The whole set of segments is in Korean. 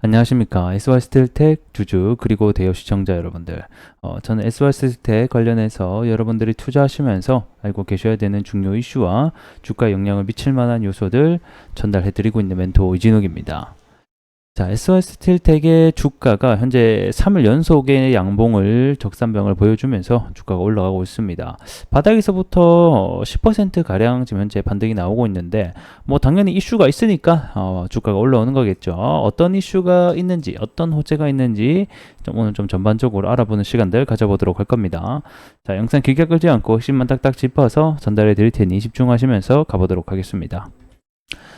안녕하십니까. SY스틸텍 주주 그리고 대여 시청자 여러분들. 저는 SY스틸텍 관련해서 여러분들이 투자하시면서 알고 계셔야 되는 중요 이슈와 주가에 영향을 미칠 만한 요소들 전달해드리고 있는 멘토 이진욱입니다. 자, SY스틸텍의 주가가 현재 3일 연속의 양봉을 적산병을 보여주면서 주가가 올라가고 있습니다. 바닥에서부터 10%가량 지금 현재 반등이 나오고 있는데 뭐 당연히 이슈가 있으니까 주가가 올라오는 거겠죠. 어떤 이슈가 있는지 어떤 호재가 있는지 오늘 좀 전반적으로 알아보는 시간들 가져보도록 할 겁니다. 자, 영상 길게 끌지 않고 핵심만 딱딱 짚어서 전달해 드릴 테니 집중하시면서 가보도록 하겠습니다.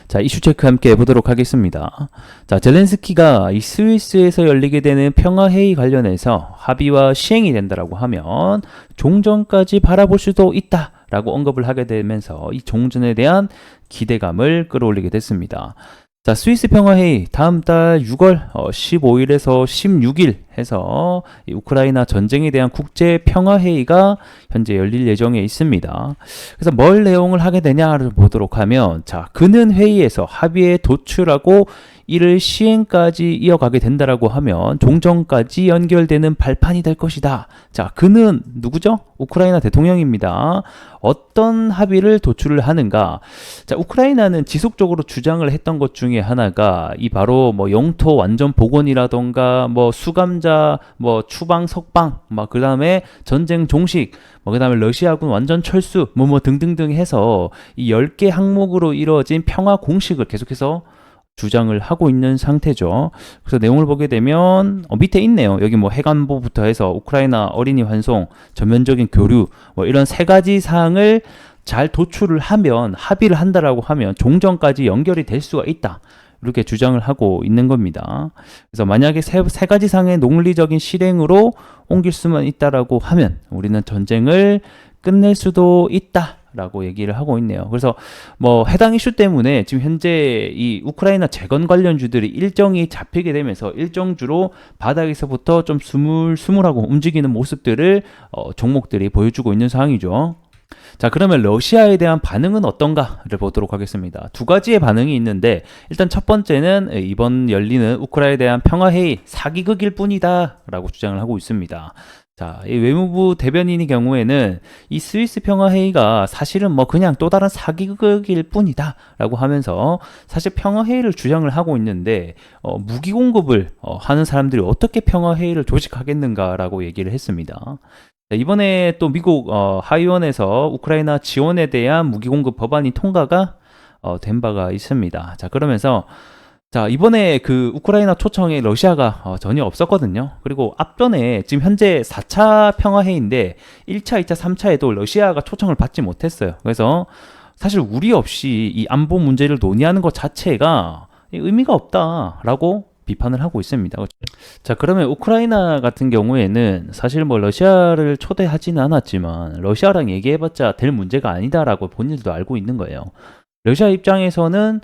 자, 이슈 체크 함께 해보도록 하겠습니다. 자, 젤렌스키가 이 스위스에서 열리게 되는 평화회의 관련해서 합의와 시행이 된다라고 하면 종전까지 바라볼 수도 있다라고 언급을 하게 되면서 이 종전에 대한 기대감을 끌어올리게 됐습니다. 자, 스위스 평화회의 다음 달 6월 15일에서 16일 해서 이 우크라이나 전쟁에 대한 국제 평화회의가 현재 열릴 예정에 있습니다. 그래서 뭘 내용을 하게 되냐를 보도록 하면, 자, 그는 회의에서 합의에 도출하고 이를 시행까지 이어가게 된다라고 하면 종전까지 연결되는 발판이 될 것이다. 자, 그는 누구죠? 우크라이나 대통령입니다. 어떤 합의를 도출을 하는가? 자, 우크라이나는 지속적으로 주장을 했던 것 중에 하나가 이 바로 뭐 영토 완전 복원이라던가 뭐 수감자 뭐 추방 석방 막 그다음에 전쟁 종식 뭐 그다음에 러시아군 완전 철수 뭐 등등등 해서 이 10개 항목으로 이루어진 평화 공식을 계속해서 주장을 하고 있는 상태죠. 그래서 내용을 보게 되면 밑에 있네요. 여기 뭐 해관보부터 해서 우크라이나 어린이 환송, 전면적인 교류 뭐 이런 세 가지 사항을 잘 도출을 하면 합의를 한다라고 하면 종전까지 연결이 될 수가 있다. 이렇게 주장을 하고 있는 겁니다. 그래서 만약에 세 가지 상의 논리적인 실행으로 옮길 수만 있다라고 하면 우리는 전쟁을 끝낼 수도 있다. 라고 얘기를 하고 있네요. 그래서 뭐 해당 이슈 때문에 지금 현재 이 우크라이나 재건 관련주들이 일정이 잡히게 되면서 일정주로 바닥에서부터 좀 스물스물하고 움직이는 모습들을 종목들이 보여주고 있는 상황이죠. 자, 그러면 러시아에 대한 반응은 어떤가를 보도록 하겠습니다. 두 가지의 반응이 있는데 일단 첫 번째는 이번 열리는 우크라이나에 대한 평화회의 사기극일 뿐이다 라고 주장을 하고 있습니다. 자, 이 외무부 대변인의 경우에는 이 스위스 평화회의가 사실은 뭐 그냥 또 다른 사기극일 뿐이다 라고 하면서 사실 평화회의를 주장을 하고 있는데 무기 공급을 하는 사람들이 어떻게 평화회의를 조직하겠는가 라고 얘기를 했습니다. 이번에 또 미국 하의원에서 우크라이나 지원에 대한 무기 공급 법안이 통과가 된 바가 있습니다. 자, 그러면서 자, 이번에 그 우크라이나 초청에 러시아가 전혀 없었거든요. 그리고 앞전에 지금 현재 4차 평화회의인데 1차, 2차, 3차에도 러시아가 초청을 받지 못했어요. 그래서 사실 우리 없이 이 안보 문제를 논의하는 것 자체가 의미가 없다라고 비판을 하고 있습니다. 자, 그러면 우크라이나 같은 경우에는 사실 뭐 러시아를 초대하지는 않았지만 러시아랑 얘기해봤자 될 문제가 아니다라고 본인들도 알고 있는 거예요. 러시아 입장에서는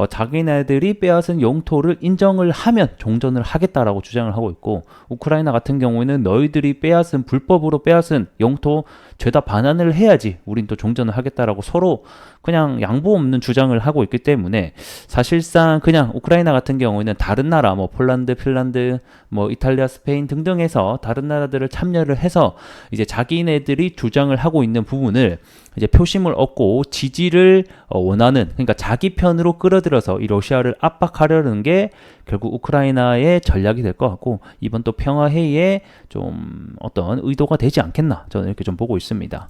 자기네들이 빼앗은 영토를 인정을 하면 종전을 하겠다라고 주장을 하고 있고, 우크라이나 같은 경우에는 너희들이 빼앗은 불법으로 빼앗은 영토 죄다 반환을 해야지 우린 또 종전을 하겠다라고 서로 그냥 양보 없는 주장을 하고 있기 때문에 사실상 그냥 우크라이나 같은 경우에는 다른 나라 뭐 폴란드, 핀란드, 뭐 이탈리아, 스페인 등등해서 다른 나라들을 참여를 해서 이제 자기네들이 주장을 하고 있는 부분을 이제 표심을 얻고 지지를 원하는, 그러니까 자기 편으로 끌어들여서 이 러시아를 압박하려는 게 결국 우크라이나의 전략이 될 것 같고, 이번 또 평화회의에 좀 어떤 의도가 되지 않겠나 저는 이렇게 좀 보고 있습니다.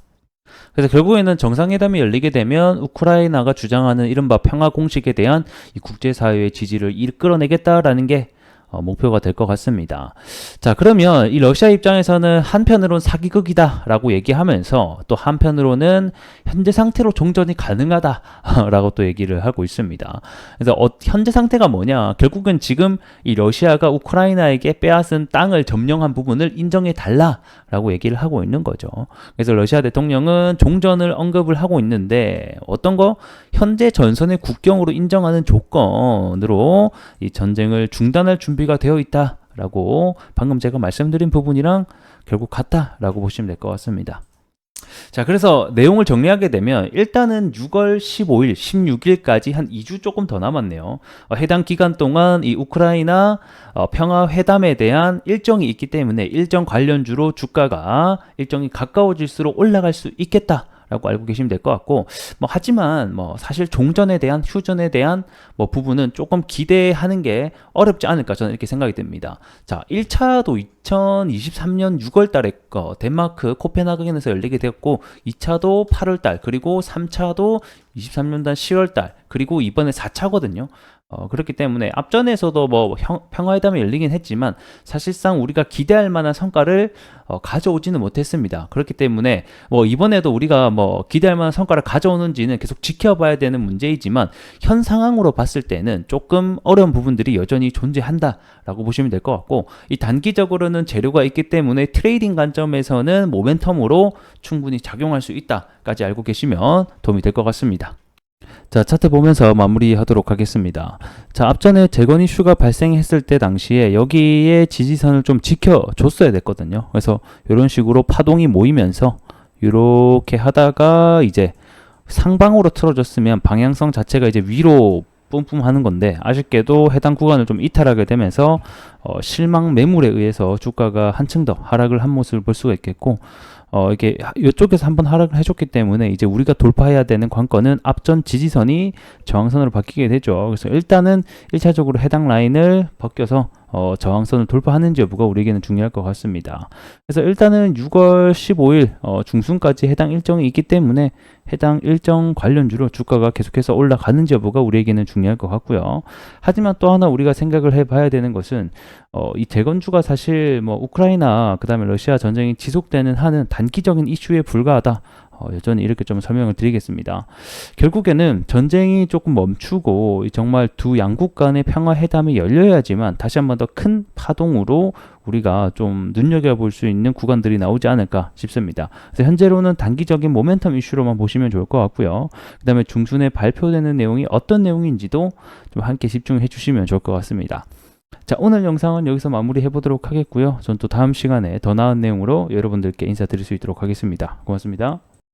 그래서 결국에는 정상회담이 열리게 되면 우크라이나가 주장하는 이른바 평화 공식에 대한 이 국제사회의 지지를 끌어내겠다라는 게 목표가 될 것 같습니다. 자, 그러면 이 러시아 입장에서는 한편으로는 사기극이다라고 얘기하면서 또 한편으로는 현재 상태로 종전이 가능하다라고 또 얘기를 하고 있습니다. 그래서 현재 상태가 뭐냐? 결국은 지금 이 러시아가 우크라이나에게 빼앗은 땅을 점령한 부분을 인정해 달라라고 얘기를 하고 있는 거죠. 그래서 러시아 대통령은 종전을 언급을 하고 있는데 어떤 거? 현재 전선의 국경으로 인정하는 조건으로 이 전쟁을 중단할 준비가 되어 있다라고 방금 제가 말씀드린 부분이랑 결국 같다라고 보시면 될 것 같습니다. 자, 그래서 내용을 정리하게 되면 일단은 6월 15일, 16일까지 한 2주 조금 더 남았네요. 해당 기간 동안 이 우크라이나 평화 회담에 대한 일정이 있기 때문에 일정 관련주로 주가가 일정이 가까워질수록 올라갈 수 있겠다. 라고 알고 계시면 될 것 같고, 하지만 사실 종전에 대한 휴전에 대한 부분은 조금 기대하는 게 어렵지 않을까 저는 이렇게 생각이 듭니다. 자, 1차도 2023년 6월 달에 덴마크 코펜하겐에서 열리게 되었고, 2차도 8월 달, 그리고 3차도 23년단 10월 달, 그리고 이번에 4차거든요. 그렇기 때문에 앞전에서도 평화회담이 열리긴 했지만 사실상 우리가 기대할 만한 성과를 가져오지는 못했습니다. 그렇기 때문에 이번에도 우리가 기대할 만한 성과를 가져오는지는 계속 지켜봐야 되는 문제이지만 현 상황으로 봤을 때는 조금 어려운 부분들이 여전히 존재한다라고 보시면 될 것 같고, 이 단기적으로는 재료가 있기 때문에 트레이딩 관점에서는 모멘텀으로 충분히 작용할 수 있다까지 알고 계시면 도움이 될 것 같습니다. 자, 차트 보면서 마무리하도록 하겠습니다. 자, 앞전에 재건 이슈가 발생했을 때 당시에 여기에 지지선을 좀 지켜줬어야 됐거든요. 그래서 이런 식으로 파동이 모이면서 이렇게 하다가 이제 상방으로 틀어졌으면 방향성 자체가 이제 위로 뿜뿜 하는 건데, 아쉽게도 해당 구간을 좀 이탈하게 되면서 실망 매물에 의해서 주가가 한층 더 하락을 한 모습을 볼 수가 있겠고, 이게 이쪽에서 한번 하락을 해줬기 때문에 이제 우리가 돌파해야 되는 관건은 앞전 지지선이 저항선으로 바뀌게 되죠. 그래서 일단은 1차적으로 해당 라인을 벗겨서 저항선을 돌파하는지 여부가 우리에게는 중요할 것 같습니다. 그래서 일단은 6월 15일 중순까지 해당 일정이 있기 때문에 해당 일정 관련주로 주가가 계속해서 올라가는지 여부가 우리에게는 중요할 것 같고요. 하지만 또 하나 우리가 생각을 해봐야 되는 것은 이 재건주가 사실 우크라이나 그다음에 러시아 전쟁이 지속되는 한은 단기적인 이슈에 불과하다. 여전히 이렇게 좀 설명을 드리겠습니다. 결국에는 전쟁이 조금 멈추고 정말 두 양국 간의 평화 회담이 열려야지만 다시 한번 더 큰 파동으로 우리가 좀 눈여겨볼 수 있는 구간들이 나오지 않을까 싶습니다. 그래서 현재로는 단기적인 모멘텀 이슈로만 보시면 좋을 것 같고요. 그 다음에 중순에 발표되는 내용이 어떤 내용인지도 좀 함께 집중해 주시면 좋을 것 같습니다. 자, 오늘 영상은 여기서 마무리해 보도록 하겠고요. 전 또 다음 시간에 더 나은 내용으로 여러분들께 인사드릴 수 있도록 하겠습니다. 고맙습니다.